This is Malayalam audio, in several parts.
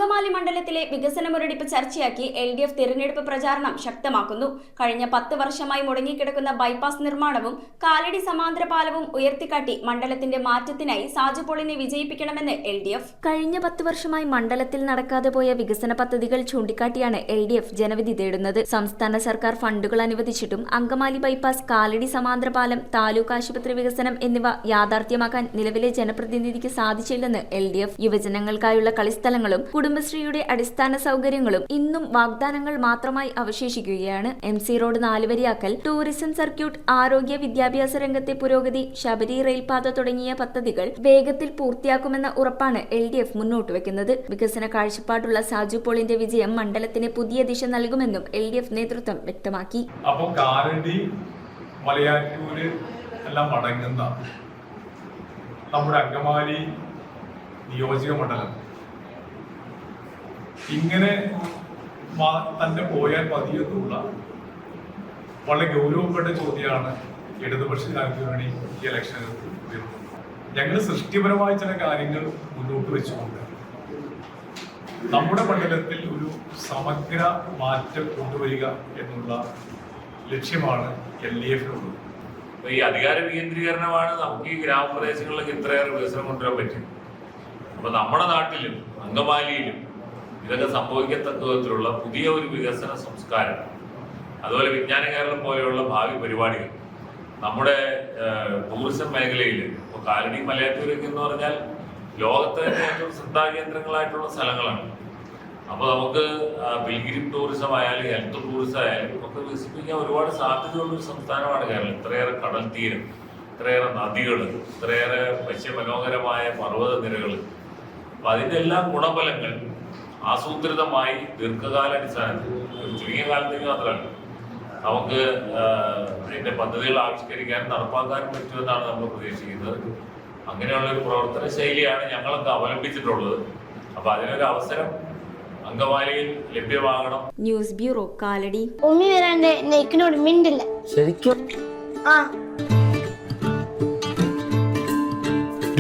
അങ്കമാലി മണ്ഡലത്തിലെ വികസന മുരടിപ്പ് ചർച്ചയാക്കി LDF തിരഞ്ഞെടുപ്പ് പ്രചാരണം ശക്തമാക്കുന്നു. കഴിഞ്ഞ 10 വർഷമായി മുടങ്ങിക്കിടക്കുന്ന ബൈപ്പാസ് നിർമ്മാണവും കാലടി സമാന്തര പാലവും ഉയർത്തിക്കാട്ടി മണ്ഡലത്തിന്റെ മാറ്റത്തിനായി സാജു പോളിനെ വിജയിപ്പിക്കണമെന്ന് LDF. കഴിഞ്ഞ 10 വർഷമായി മണ്ഡലത്തിൽ നടക്കാതെ പോയ വികസന പദ്ധതികൾ ചൂണ്ടിക്കാട്ടിയാണ് LDF ജനവിധി തേടുന്നത്. സംസ്ഥാന സർക്കാർ ഫണ്ടുകൾ അനുവദിച്ചിട്ടും അങ്കമാലി ബൈപ്പാസ്, കാലടി സമാന്തര പാലം, താലൂക്ക് ആശുപത്രി വികസനം എന്നിവ യാഥാർത്ഥ്യമാക്കാൻ നിലവിലെ ജനപ്രതിനിധിക്ക് സാധിച്ചില്ലെന്ന് LDF. യുവജനങ്ങൾക്കായുള്ള കളിസ്ഥലങ്ങളും കുടുംബശ്രീയുടെ അടിസ്ഥാന സൗകര്യങ്ങളും ഇന്നും വാഗ്ദാനങ്ങൾ മാത്രമായി അവശേഷിക്കുകയാണ്. MC റോഡ് 4 വരിയാക്കൽ, ടൂറിസം സർക്യൂട്ട്, ആരോഗ്യ വിദ്യാഭ്യാസ രംഗത്തെ പുരോഗതി, ശബരി റെയിൽപാത തുടങ്ങിയ പദ്ധതികൾ വേഗത്തിൽ പൂർത്തിയാക്കുമെന്ന ഉറപ്പാണ് LDF മുന്നോട്ട് വെക്കുന്നത്. വികസന കാഴ്ചപ്പാടുള്ള സാജു പോളിന്റെ വിജയം മണ്ഡലത്തിന് പുതിയ ദിശ നൽകുമെന്നും LDF നേതൃത്വം വ്യക്തമാക്കി. അപ്പോൾ കാലടി, മലയാറ്റൂര് എല്ലാം അടങ്ങുന്ന നമ്മുടെ അങ്കമാലി നിയോജക മണ്ഡലം ഇങ്ങനെ തന്നെ പോയാൽ മതിയെന്നുള്ള വളരെ ഗൗരവപ്പെട്ട ചോദ്യമാണ് ഇടതുപക്ഷ ജനാധിപത്യ ഈ ഇലക്ഷനിൽ ഉയർന്നത്. ഞങ്ങൾ സൃഷ്ടിപരമായ ചില കാര്യങ്ങൾ മുന്നോട്ട് വെച്ചുകൊണ്ട് നമ്മുടെ മണ്ഡലത്തിൽ ഒരു സമഗ്ര മാറ്റം കൊണ്ടുവരിക എന്നുള്ള ലക്ഷ്യമാണ് LDFിനുള്ളത്. ഈ അധികാര വികേന്ദ്രീകരണമാണ് നമുക്ക് ഈ ഗ്രാമപ്രദേശങ്ങളിലേക്ക് ഇത്രയേറെ വികസനം കൊണ്ടുവരാൻ പറ്റും. അപ്പൊ നമ്മുടെ നാട്ടിലും അങ്കമാലിയിലും ഇതൊക്കെ സംഭവിക്കത്തക്ക വിധത്തിലുള്ള പുതിയ ഒരു വികസന സംസ്കാരം, അതുപോലെ വിജ്ഞാന കേരളം പോലെയുള്ള ഭാവി പരിപാടികൾ നമ്മുടെ ടൂറിസം മേഖലയിൽ ഇപ്പോൾ കാലടി, മലയാറ്റൂരൊക്കെ എന്ന് പറഞ്ഞാൽ ലോകത്തെ ഏറ്റവും ശ്രദ്ധാകേന്ദ്രങ്ങളായിട്ടുള്ള സ്ഥലങ്ങളാണ്. അപ്പോൾ നമുക്ക് പിൽഗ്രിം ടൂറിസം ആയാലും ഹെൽത്ത് ടൂറിസം ആയാലും ഒക്കെ വികസിപ്പിക്കാൻ ഒരുപാട് സാധ്യതയുള്ളൊരു സംസ്ഥാനമാണ് കേരളം. ഇത്രയേറെ കടൽ തീരം, ഇത്രയേറെ നദികൾ, ഇത്രയേറെ വശ്യമനോഹരമായ പർവ്വത നിരകൾ. അപ്പം അതിൻ്റെ എല്ലാം ഗുണഫലങ്ങൾ ആസൂത്രിതമായി ദീർഘകാലാടിസ്ഥാനത്തിൽ ചുരുങ്ങിയ കാലത്തേക്ക് മാത്രമല്ല നമുക്ക് അതിൻ്റെ പദ്ധതികൾ ആവിഷ്കരിക്കാനും നടപ്പാക്കാനും പറ്റുമെന്നാണ് നമ്മൾ പ്രതീക്ഷിക്കുന്നത്. അങ്ങനെയുള്ള ഒരു പ്രവർത്തന ശൈലിയാണ് ഞങ്ങളൊക്കെ അവലംബിച്ചിട്ടുള്ളത്. അപ്പൊ അതിനൊരു അവസരം അങ്കമാലിയിൽ ലഭ്യമാകണം. News bureau, Kalady. ഉമ്മി വരാണ്ട് നെയ്ക്കിനോട് മിണ്ടില്ല ശരിക്കും.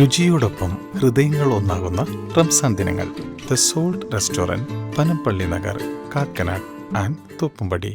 രുചിയോടൊപ്പം ഹൃദയങ്ങൾ ഒന്നാകുന്ന റംസാൻ ദിനങ്ങൾ. The salt restaurant, Panampilly Nagar, Kakkanad and Thoppumpady.